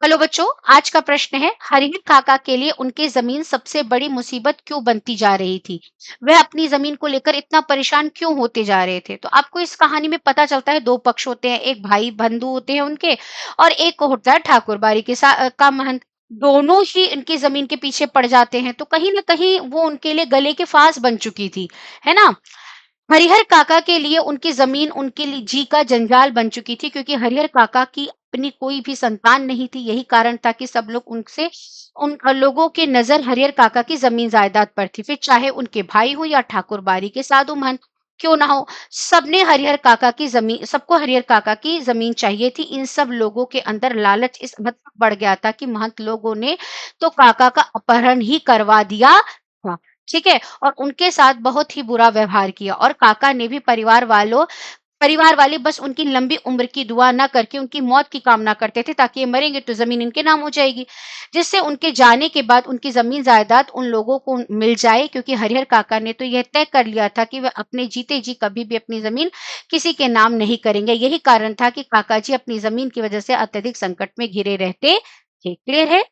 Hello बच्चों, आज का प्रश्न है हरिहर काका के लिए उनकी जमीन सबसे बड़ी मुसीबत क्यों बनती जा रही थी? वह अपनी जमीन को लेकर इतना परेशान क्यों होते जा रहे थे? तो आपको इस कहानी में पता चलता है दो पक्ष होते हैं, एक भाई बंधु होते हैं उनके और एक को होता है ठाकुर बाड़ी का महंत। दोनों ही इनकी जमीन के पीछे पड़ जाते हैं, तो कहीं ना कहीं वो उनके लिए गले के फांस बन चुकी थी, है ना? हरिहर काका के लिए उनकी ज़मीन उनके लिए जी का जंजाल बन चुकी थी, क्योंकि हरिहर काका की अपनी कोई भी संतान नहीं थी। यही कारण था कि सब लोग उनसे उन लोगों की नज़र हरिहर काका की ज़मीन जायदाद पर थी। फिर चाहे उनके भाई हो या ठाकुर बाड़ी के साधु महंत क्यों ना हो, सबको हरिहर काका की ज़मीन चाहिए थी। इन सब लोगों के अंदर लालच इस हद तक बढ़ गया था कि महंत लोगों ने तो काका का अपहरण ही करवा दिया था। ठीक है? और उनके साथ बहुत ही बुरा व्यवहार किया और काका ने भी परिवार वाले बस उनकी लंबी उम्र की दुआ ना करके उनकी मौत की कामना करते थे, ताकि ये मरेंगे तो ज़मीन इनके नाम हो जाएगी। जिससे उनके जाने के बाद उनकी ज़मीन जायदाद उन लोगों को मिल जाए, क्योंकि हरिहर काका ने तो यह तय कर लिया था कि वह अपने जीते जी कभी भी अपनी ज़मीन किसी के नाम नहीं करेंगे। यही कारण था कि काका जी अपनी ज़मीन की वजह से अत्यधिक संकट में घिरे रहते थे। क्लियर है?